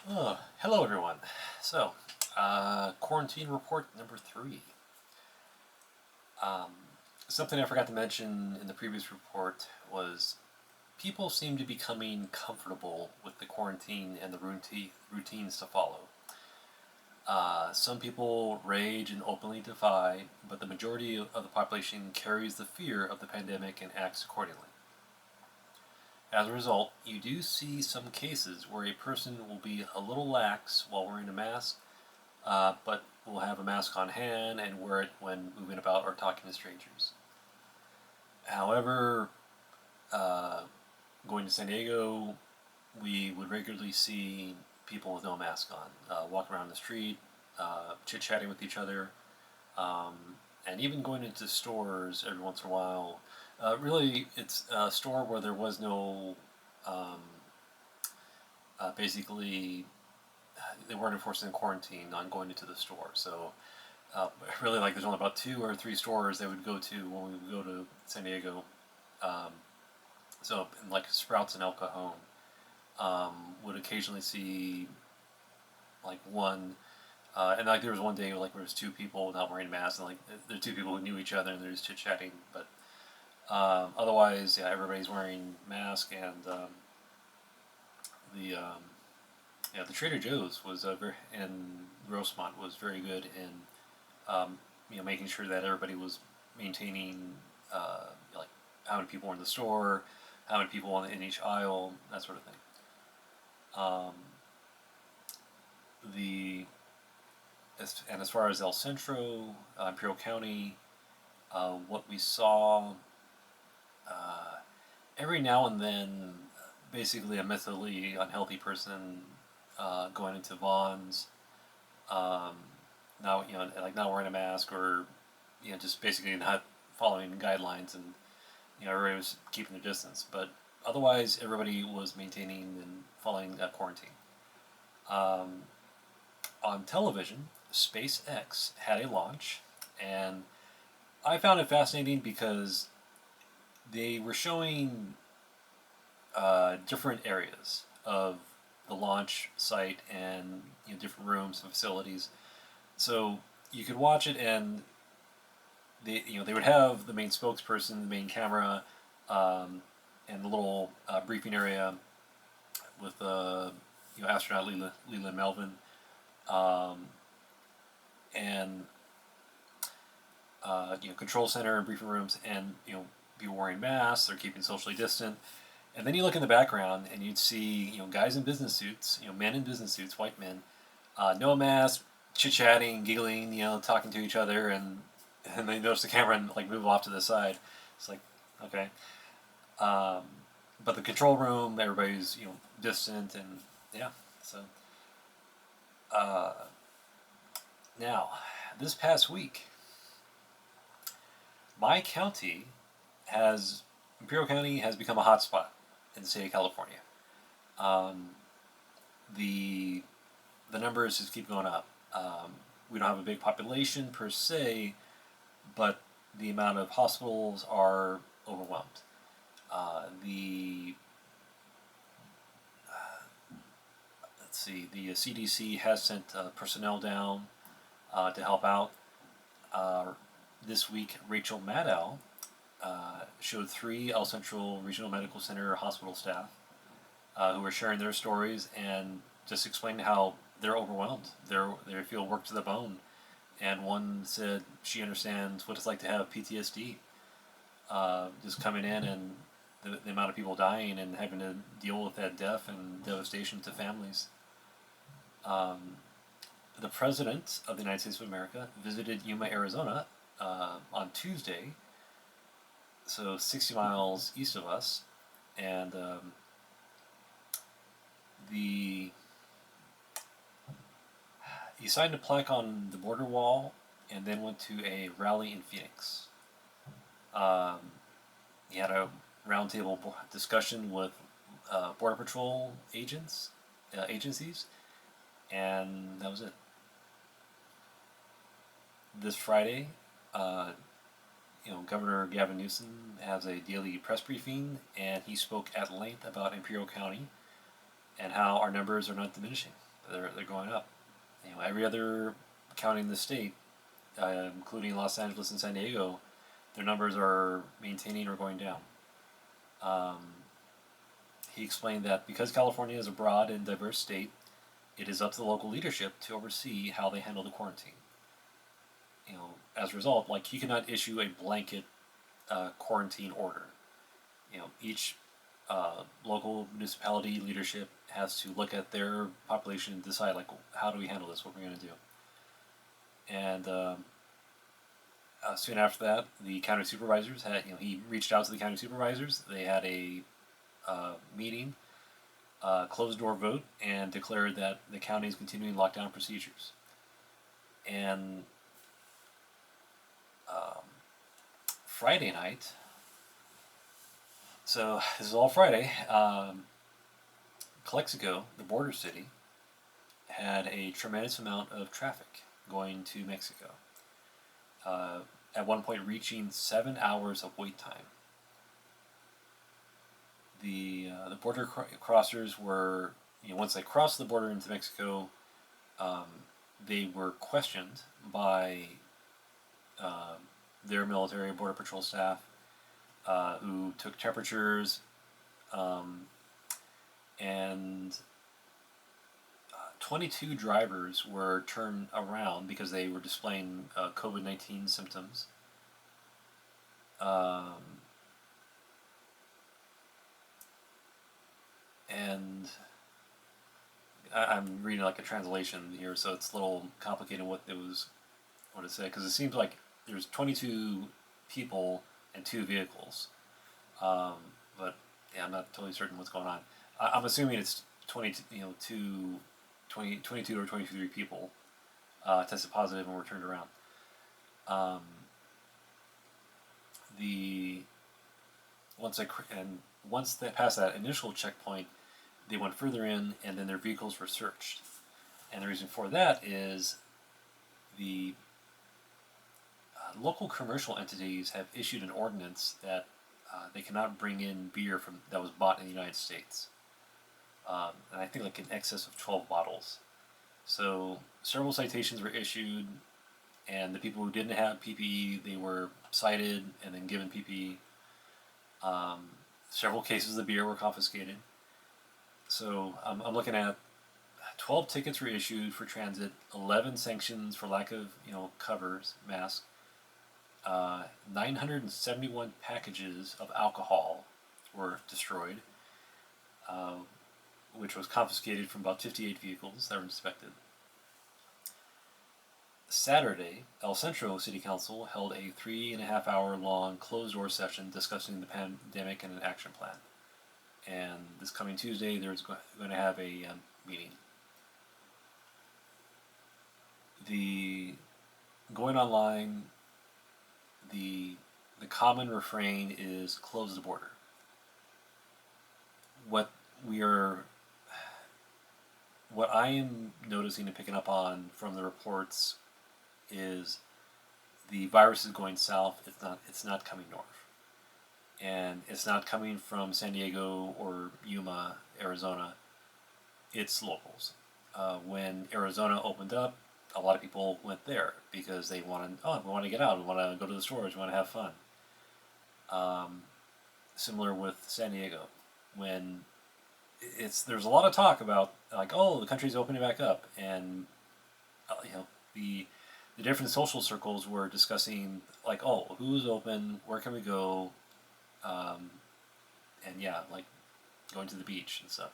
Oh, hello everyone. So, quarantine report number 3. Um, Something I forgot to mention in the previous report was people seem to be becoming comfortable with the quarantine and the routines to follow. Some people rage and openly defy, but the majority of the population carries the fear of the pandemic and acts accordingly. As a result, you do see some cases where a person will be a little lax while wearing a mask, but will have a mask on hand and wear it when moving about or talking to strangers. However, uh, going to San Diego, we would regularly see people with no mask on, walking around the street, chit-chatting with each other, um, and even going into stores every once in a while. Really, it's a store where there was no, um, basically, they weren't enforcing quarantine on going into the store. So, really, like, there's only about 2 or 3 stores they would go to when we would go to San Diego. Um, so, like Sprouts and El Cajon, would occasionally see like one. And like there was one day like there was 2 people not wearing masks, and like there are 2 people who knew each other and they're just chit chatting. But otherwise, yeah, everybody's wearing masks, and the yeah, the Trader Joe's was very, and Grossmont was very good in making sure that everybody was maintaining like how many people were in the store, how many people in each aisle, that sort of thing. Um, the and as far as El Centro, Imperial County, what we saw uh, every now and then, basically a mentally unhealthy person going into Vaughn's, um, now like not wearing a mask, or just basically not following guidelines, and everybody was keeping their distance. But otherwise, everybody was maintaining and following that quarantine. Um, on television, SpaceX had a launch, and I found it fascinating because they were showing different areas of the launch site, and different rooms and facilities. So you could watch it, and they would have the main spokesperson, the main camera, and the little briefing area with astronaut Leland Melvin, um, and control center and briefing rooms, and people wearing masks, they're keeping socially distant. And then you look in the background and you'd see guys in business suits, men in business suits, white men, no mask, chit chatting, giggling, talking to each other, and they notice the camera and like move off to the side. It's like, okay. Um, but the control room, everybody's distant, and yeah. So uh, now, this past week, my county has Imperial County has become a hotspot in the state of California. Um, the the numbers just keep going up. We don't have a big population per se, but the amount of hospitals are overwhelmed. The let's see, the CDC has sent personnel down to help out. Uh, this week, Rachel Maddow showed 3 El Central Regional Medical Center hospital staff who were sharing their stories and just explained how they're overwhelmed. They feel worked to the bone. And one said she understands what it's like to have PTSD, just coming in, and the amount of people dying and having to deal with that death and devastation to families. Um, the President of the United States of America visited Yuma, Arizona on Tuesday, so 60 miles east of us, and the he signed a plaque on the border wall, and then went to a rally in Phoenix. Um, he had a roundtable discussion with Border Patrol agencies, and that was it. This Friday, uh, Governor Gavin Newsom has a daily press briefing, and he spoke at length about Imperial County and how our numbers are not diminishing. they're going up. Every other county in the state, including Los Angeles and San Diego, their numbers are maintaining or going down. He explained that because California is a broad and diverse state, it is up to the local leadership to oversee how they handle the quarantine. As a result, he cannot issue a blanket quarantine order. Each local municipality leadership has to look at their population and decide, how do we handle this? What are we going to do? And soon after that, the county supervisors had, he reached out to the county supervisors. They had a meeting, closed door vote, and declared that the county is continuing lockdown procedures. And Friday night, so this is all Friday, Calexico, the border city, had a tremendous amount of traffic going to Mexico. At one point reaching 7 hours of wait time. The border crossers were, once they crossed the border into Mexico, they were questioned by their military border patrol staff, who took temperatures, and 22 drivers were turned around because they were displaying COVID-19 symptoms. And I'm reading a translation here, so it's a little complicated what it said, because it seems like there's 22 people and 2 vehicles, but yeah, I'm not totally certain what's going on. I'm assuming it's 22 or 23 people tested positive and were turned around. Once they passed that initial checkpoint, they went further in, and then their vehicles were searched. And the reason for that is the local commercial entities have issued an ordinance that they cannot bring in beer that was bought in the United States. And I think in excess of 12 bottles. So several citations were issued, and the people who didn't have PPE, they were cited and then given PPE. Several cases of beer were confiscated. So I'm looking at 12 tickets were issued for transit, 11 sanctions for lack of covers, masks, 971 packages of alcohol were destroyed, which was confiscated from about 58 vehicles that were inspected. Saturday, El Centro City Council held a 3.5-hour long closed-door session discussing the pandemic and an action plan. And this coming Tuesday, there's going to have a meeting. Going online, the common refrain is close the border. What I am noticing and picking up on from the reports is the virus is going south. It's not coming north, and it's not coming from San Diego or Yuma, Arizona. It's locals. When Arizona opened up, a lot of people went there because they we want to get out, we want to go to the stores, we want to have fun. Similar with San Diego, when there's a lot of talk about the country's opening back up, and the different social circles were discussing who's open, where can we go, and going to the beach and stuff.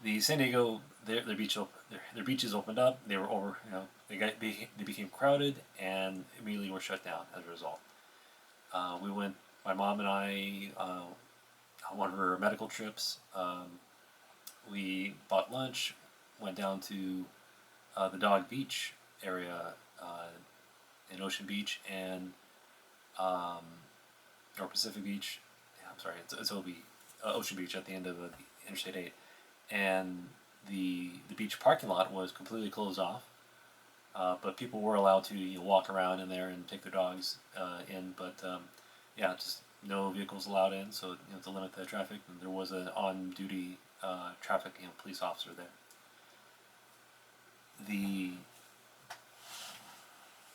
The San Diego, their beaches opened up. They were over, they became crowded and immediately were shut down as a result. We went, my mom and I, on one of her medical trips. We bought lunch, went down to the Dog Beach area in Ocean Beach and or Pacific Beach. Yeah, I'm sorry, it's Ocean Beach at the end of the Interstate 8, and the beach parking lot was completely closed off. But people were allowed to walk around in there and take their dogs in, but just no vehicles allowed in, so to limit the traffic. And there was an on-duty traffic police officer there. the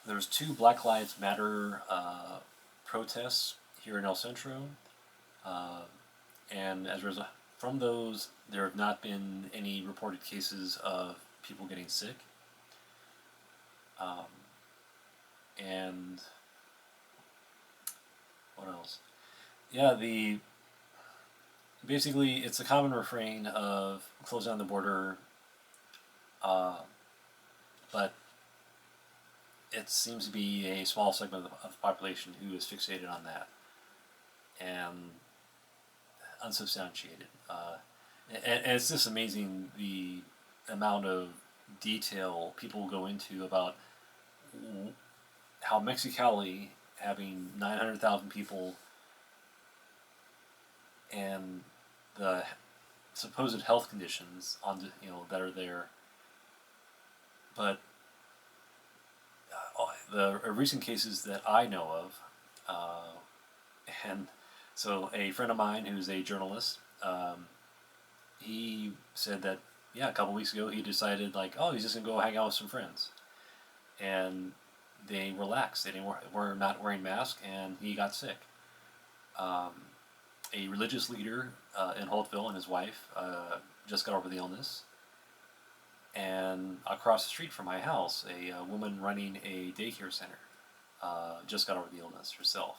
there's 2 Black Lives Matter protests here in El Centro, uh, and as a result, from those, there have not been any reported cases of people getting sick. Um, and what else? Yeah, basically it's a common refrain of close down the border, uh, but it seems to be a small segment of the population who is fixated on that and unsubstantiated. And it's just amazing the amount of detail people go into about how Mexicali, having 900,000 people and the supposed health conditions that are there, but the recent cases that I know of, and so a friend of mine who's a journalist, he said that a couple weeks ago he decided he's just gonna go hang out with some friends, and they relaxed. They were not wearing masks, and he got sick. A religious leader in Holtville and his wife just got over the illness. And across the street from my house, a woman running a daycare center just got over the illness herself.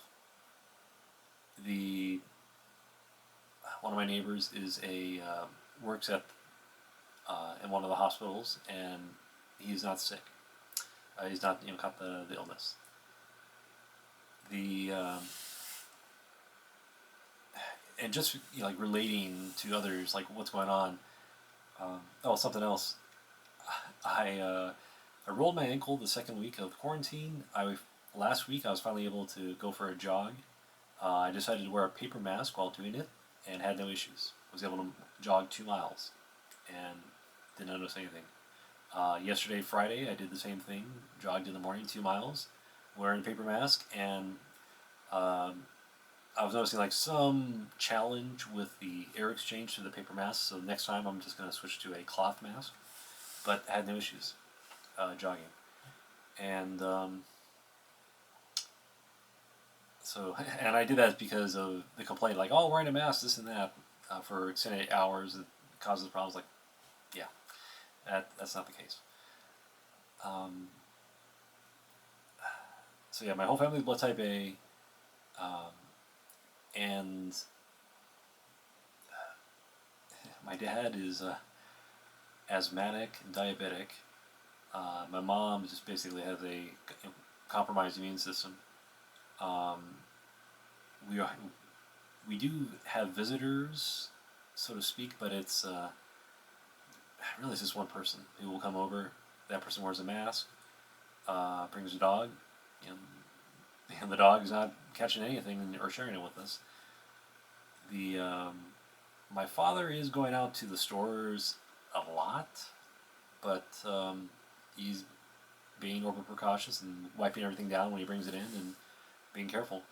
One of my neighbors works at in one of the hospitals, and he's not sick. He's not caught the illness. And just relating to others, what's going on. Something else. I rolled my ankle the second week of quarantine. Last week I was finally able to go for a jog. I decided to wear a paper mask while doing it and had no issues. I was able to jog 2 miles and didn't notice anything. Yesterday, Friday, I did the same thing. Jogged in the morning 2 miles, wearing a paper mask, and I was noticing some challenge with the air exchange to the paper mask. So next time I'm just going to switch to a cloth mask. But I had no issues jogging. And and I did that because of the complaint, wearing a mask, this and that, for extended hours, it causes problems. That's not the case. My whole family's blood type A, and my dad is asthmatic and diabetic. My mom just basically has a compromised immune system. We do have visitors, so to speak, but it's really it's just one person who will come over. That person wears a mask, brings a dog, and the dog is not catching anything or sharing it with us. My father is going out to the stores a lot, but he's being over precautious and wiping everything down when he brings it in and being careful.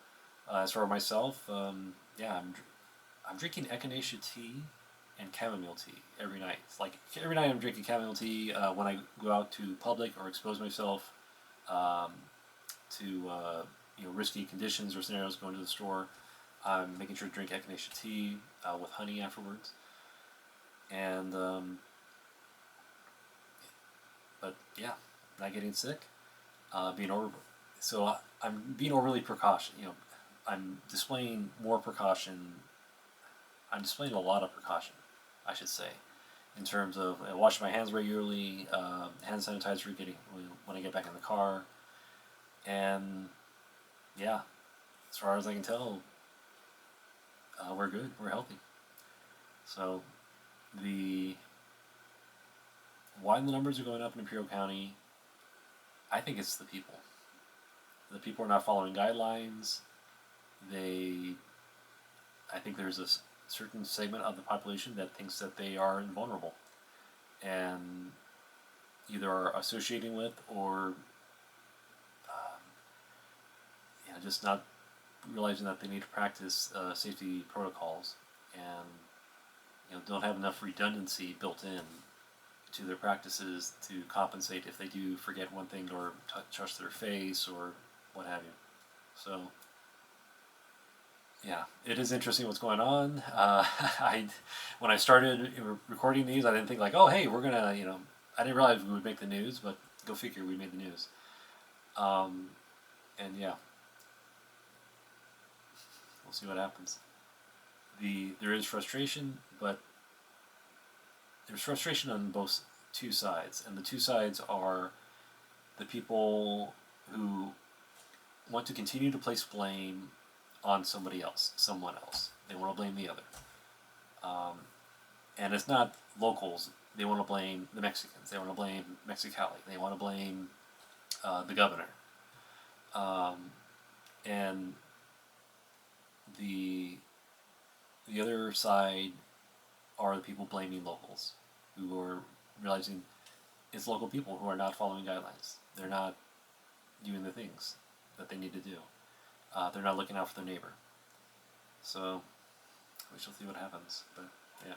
As for myself, I'm drinking echinacea tea and chamomile tea every night. Every night I'm drinking chamomile tea when I go out to public or expose myself to risky conditions or scenarios going to the store. I'm making sure to drink echinacea tea with honey afterwards. And not getting sick, I'm being overly precaution. I'm displaying more precaution. I'm displaying a lot of precaution, I should say, in terms of washing my hands regularly, hand sanitizer when I get back in the car, and as far as I can tell, we're good. We're healthy. So why the numbers are going up in Imperial County, I think it's the people. The people are not following guidelines. I think there's a certain segment of the population that thinks that they are invulnerable, and either are associating with or just not realizing that they need to practice safety protocols, and don't have enough redundancy built in to their practices to compensate if they do forget one thing or touch their face or what have you. So, yeah, it is interesting what's going on. When I started recording these, I didn't think like, oh, hey, we're gonna, I didn't realize we would make the news, but go figure, we made the news. And yeah, we'll see what happens. There is frustration, but there's frustration on both two sides, and the two sides are the people who want to continue to place blame on someone else. They want to blame the other. And it's not locals. They want to blame the Mexicans. They want to blame Mexicali. They want to blame the governor. And the other side are the people blaming locals, who are realizing it's local people who are not following guidelines. They're not doing the things that they need to do. They're not looking out for their neighbor. So we shall see what happens. But yeah.